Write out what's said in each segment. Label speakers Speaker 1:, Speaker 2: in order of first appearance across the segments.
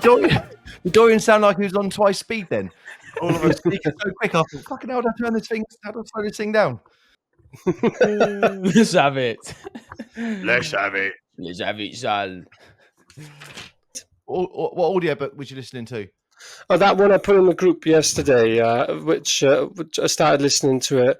Speaker 1: Did Dorian sound like he was on twice speed then? All of us speaking so quick. I thought, fucking hell, how do I slow this thing down?
Speaker 2: Let's have it.
Speaker 3: Let's have it.
Speaker 2: Let's have it, son.
Speaker 1: What audiobook was you listening to?
Speaker 4: Oh, that one I put in the group yesterday, which I started listening to it.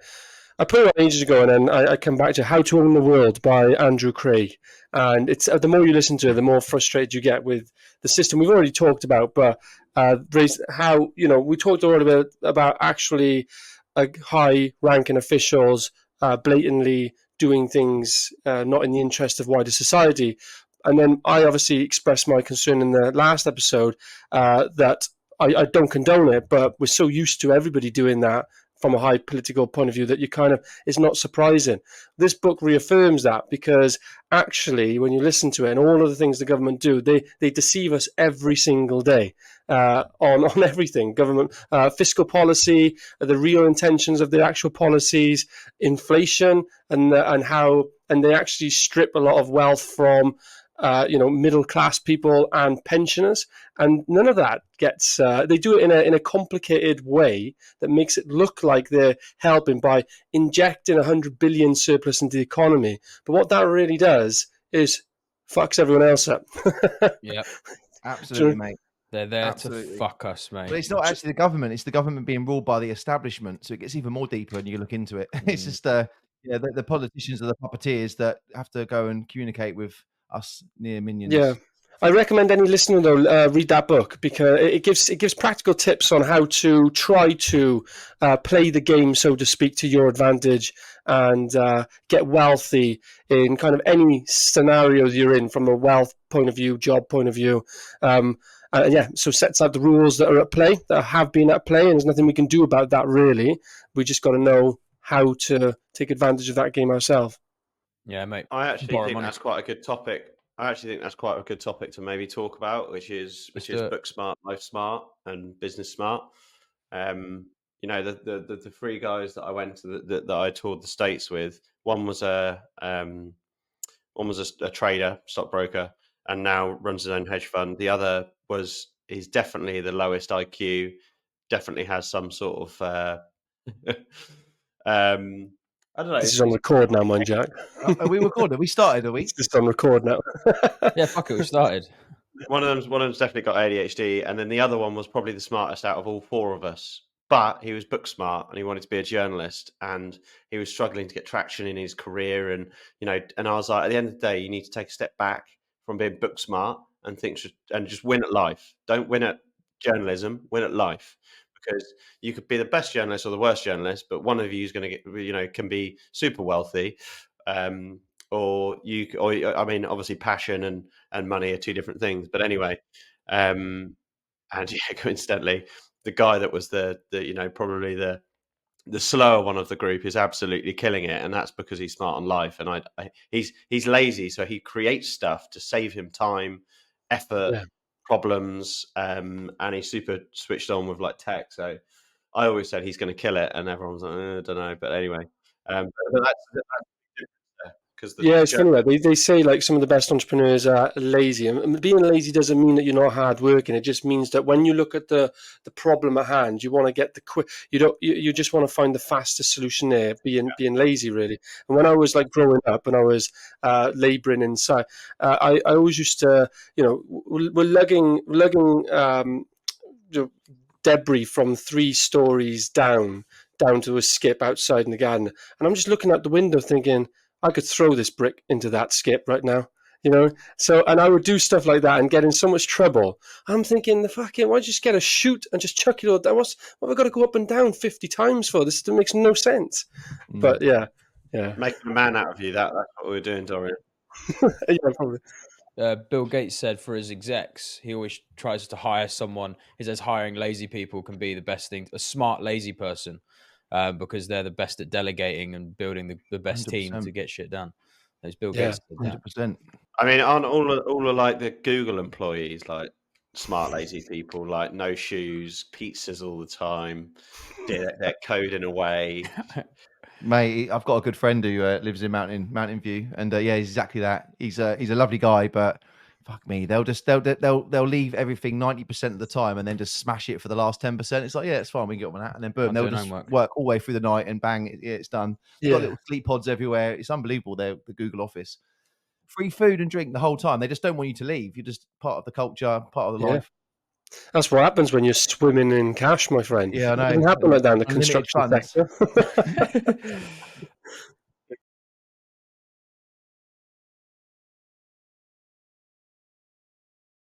Speaker 4: I put it on ages ago, and then I come back to How to Own the World by Andrew Craig. And it's the more you listen to it, the more frustrated you get with the system we've already talked about. But how, we talked a little bit about actually high-ranking officials blatantly doing things not in the interest of wider society. And then I obviously expressed my concern in the last episode that I don't condone it, but we're so used to everybody doing that from a high political point of view that it's not surprising. This book reaffirms that, because actually when you listen to it and all of the things the government do, they deceive us every single day on everything. Government fiscal policy, the real intentions of the actual policies, inflation, and they actually strip a lot of wealth from middle class people and pensioners, and none of that gets. They do it in a complicated way that makes it look like they're helping by injecting 100 billion surplus into the economy. But what that really does is fucks everyone else up.
Speaker 2: Yeah,
Speaker 1: absolutely, mate.
Speaker 2: They're there to fuck us, mate.
Speaker 1: But it's not actually the government; it's the government being ruled by the establishment. So it gets even more deeper when you look into it. It's just the politicians are the puppeteers that have to go and communicate with us near minions.
Speaker 4: Yeah, I recommend any listener though read that book, because it gives practical tips on how to try to play the game, so to speak, to your advantage, and get wealthy in kind of any scenario you're in, from a wealth point of view, job point of view. So sets out the rules that are at play, that have been at play, and there's nothing we can do about that really. We just got to know how to take advantage of that game ourselves.
Speaker 2: Yeah, mate.
Speaker 3: I actually think that's quite a good topic. To maybe talk about, which is book smart, life smart, and business smart. The three guys that I went to that I toured the States with. One was a trader, stockbroker, and now runs his own hedge fund. The other he's definitely the lowest IQ. Definitely has some sort of I don't know.
Speaker 4: This is on record now, mind Jack.
Speaker 1: Are we recording? We started, are we?
Speaker 4: It's just on record now.
Speaker 2: Yeah, fuck it, we started.
Speaker 3: One of them's definitely got ADHD, and then the other one was probably the smartest out of all four of us. But he was book smart, and he wanted to be a journalist, and he was struggling to get traction in his career. And and I was like, at the end of the day, you need to take a step back from being book smart and just win at life. Don't win at journalism, win at life. Because you could be the best journalist or the worst journalist, but one of you is going to get, can be super wealthy, obviously passion and money are two different things. But anyway, coincidentally, the guy that was the probably the slower one of the group is absolutely killing it, and that's because he's smart on life. And he's lazy, so he creates stuff to save him time, effort. Yeah. Problems, and he's super switched on with like tech. So I always said he's going to kill it, and everyone's like, I don't know. But anyway, but that's
Speaker 4: it's funny. They say like some of the best entrepreneurs are lazy, and being lazy doesn't mean that you're not hard working. It just means that when you look at the problem at hand, you want to get the quick. You just want to find the fastest solution there. Being lazy, really. And when I was like growing up and I was labouring inside, I always used to, we're lugging debris from 3 stories down to a skip outside in the garden, and I'm just looking out the window thinking, I could throw this brick into that skip right now, So, and I would do stuff like that and get in so much trouble. I'm thinking, why don't you just get a chute and just chuck it all down? What have I got to go up and down 50 times for? This makes no sense. But yeah.
Speaker 3: Making a man out of you, that's what we're doing, Dorian.
Speaker 4: Yeah, probably.
Speaker 2: Bill Gates said for his execs, he always tries to hire someone. He says hiring lazy people can be the best thing, a smart, lazy person. Because they're the best at delegating and building the best 100%. Team to get shit done. Those Bill Gates.
Speaker 1: 100%.
Speaker 3: I mean, aren't all of like the Google employees like smart, lazy people, like no shoes, pizzas all the time, they're coding away.
Speaker 1: Mate, I've got a good friend who lives in Mountain View, and he's exactly that. He's a lovely guy, but fuck me, they'll leave everything 90% of the time and then just smash it for the last 10%. It's like, yeah, it's fine, we can get on with that. And then boom,
Speaker 2: I'm
Speaker 1: they'll
Speaker 2: doing
Speaker 1: just
Speaker 2: homework.
Speaker 1: work all the way through the night and bang, it's done. They've got
Speaker 4: Yeah,
Speaker 1: little sleep pods everywhere. It's unbelievable. They're the Google Office. Free food and drink the whole time. They just don't want you to leave. You're just part of the culture, part of the
Speaker 4: yeah.
Speaker 1: life.
Speaker 4: That's what happens when you're swimming in cash, my friend.
Speaker 1: Yeah, I
Speaker 4: It
Speaker 1: know.
Speaker 4: doesn't happen like that in the
Speaker 1: Unlimited
Speaker 4: construction
Speaker 1: funds.
Speaker 4: sector.